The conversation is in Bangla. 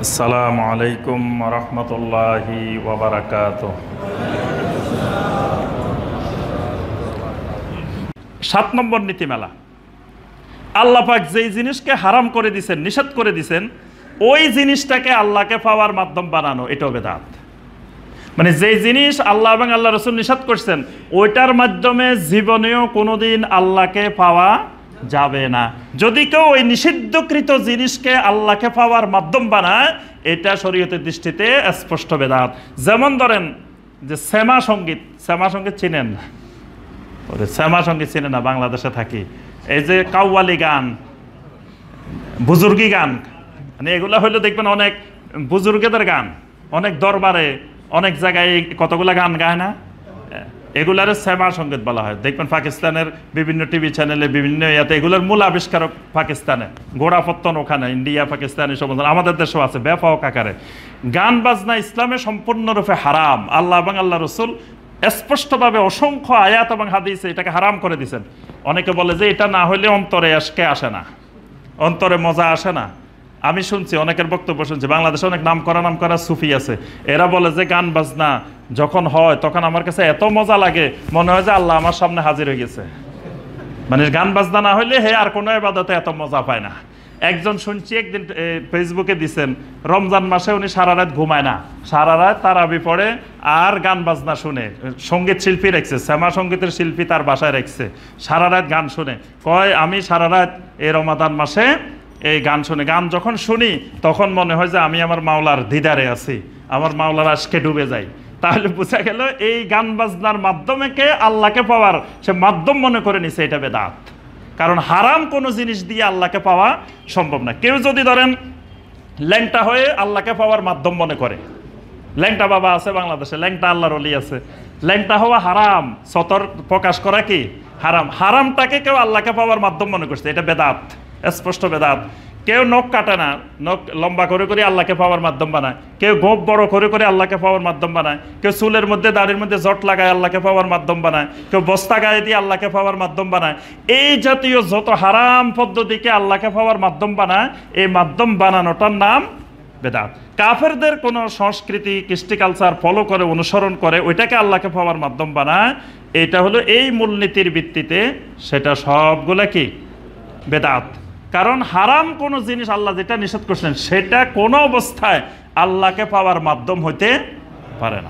আসসালামু আলাইকুম রহমতুল্লাহি ওয়া বারাকাতুহু। 7 নম্বর নীতিমালা, আল্লাহ পাক যেই জিনিসকে হারাম করে দিয়েছেন, নিষেধ করে দিয়েছেন, ওই জিনিসটাকে আল্লাহকে পাওয়ার মাধ্যম বানানো, এটাও বেদাত। মানে যেই জিনিস আল্লাহ এবং আল্লাহ রসুল নিষেধ করছেন, ওইটার মাধ্যমে জীবনেও কোনোদিন আল্লাহকে পাওয়া যাবে না। যদি কেউ ওই নিষিদ্ধকৃত জিনিসকে আল্লাহকে পাওয়ার মাধ্যম বানায়, এটা শরীয়তের দৃষ্টিতে স্পষ্ট বেদাত। যেমন ধরেন যে শ্যামা সঙ্গীত চিনেন? শ্যামা সঙ্গীত চিনে না, বাংলাদেশে থাকি। এই যে কাওয়ালি গান, বুজুর্গি গান, মানে এগুলা হইলে দেখবেন অনেক বুজুর্গদের গান, অনেক দরবারে অনেক জায়গায় কতগুলা গান গায় না, এগুলার শ্যামা সঙ্গীত বলা হয়। দেখবেন পাকিস্তানের বিভিন্ন টিভি চ্যানেলে, বিভিন্ন ইয়াতে এগুলোর মূল আবিষ্কারক পাকিস্তানে, গোড়াপত্তন ওখানে, ইন্ডিয়া পাকিস্তান এসব, আমাদের দেশেও আছে ব্যাপক আকারে। গান বাজনা ইসলামে সম্পূর্ণরূপে হারাম। আল্লাহ এবং আল্লাহ রসুল স্পষ্টভাবে অসংখ্য আয়াত এবং হাদিসে এটাকে হারাম করে দিয়েছেন। অনেকে বলে যে এটা না হলে অন্তরে আসে না, অন্তরে মজা আসে না। আমি শুনছি, অনেকের বক্তব্য শুনছি, বাংলাদেশে অনেক নাম করা সুফি আছে, এরা বলে যে গান বাজনা যখন হয় তখন আমার কাছে এত মজা লাগে, মনে হয় যে আল্লাহ আমার সামনে হাজির হয়ে গেছে। মানে গান বাজনা না হইলে হে আর কোনো ইবাদতে এত মজা পায় না। একজন শুনছি একদিন ফেসবুকে দিচ্ছেন, রমজান মাসে উনি সারা রাত ঘুমায় না, সারা রাত তারাবি পড়ে আর গান বাজনা শুনে। সঙ্গীত শিল্পী রাখছে, শ্যামা সঙ্গীতের শিল্পী তার বাসায় রাখছে, সারা রাত গান শুনে। কয় আমি সারা রাত এই রমাদান মাসে এই গান শুনে, গান যখন শুনি তখন মনে হয় যে আমি আমার মাওলার দিদারে আছি, আমার মাওলার আজকে ডুবে যাই। তাহলে বোঝা গেল এই গান বাজনার মাধ্যমে কে আল্লাহকে পাওয়ার সে মাধ্যম মনে করে নিছে, এটা বেদাত। কারণ হারাম কোনো জিনিস দিয়ে আল্লাহকে পাওয়া সম্ভব না। কেউ যদি ধরেন ল্যাংটা হয়ে আল্লাহকে পাওয়ার মাধ্যম মনে করে, ল্যাংটা বাবা আছে বাংলাদেশে, ল্যাংটা আল্লাহর ওলি আছে, ল্যাংটা হওয়া হারাম, সতর প্রকাশ করা কি হারাম। হারামটাকে কেউ আল্লাহকে পাওয়ার মাধ্যম মনে করছে, এটা বেদাত, স্পষ্ট বেদাত। কেউ নখ কাটে না, নখ লম্বা করে করে আল্লাহকে পাওয়ার মাধ্যম বানায়, কেউ গোপ বড় করে করে আল্লাহকে পাওয়ার মাধ্যম বানায়, কেউ চুলের মধ্যে দাড়ির মধ্যে জট লাগায় আল্লাহকে পাওয়ার মাধ্যম বানায়, কেউ বস্তা গায়ে দিয়ে আল্লাহকে পাওয়ার মাধ্যম বানায়। এই জাতীয় যত হারাম পদ্ধতিকে আল্লাহকে পাওয়ার মাধ্যম বানায়, এই মাধ্যম বানানোটার নাম বেদাত। কাফেরদের কোনো সংস্কৃতি, কৃষ্টি কালচার ফলো করে, অনুসরণ করে, ওইটাকে আল্লাহকে পাওয়ার মাধ্যম বানায়, এটা হলো এই মূলনীতির ভিত্তিতে সেটা সবগুলো কি বেদাত। কারণ হারাম কোনো জিনিস আল্লাহ যেটা নিষেধ করছেন সেটা কোনো অবস্থায় আল্লাহকে পাওয়ার মাধ্যম হইতে পারে না।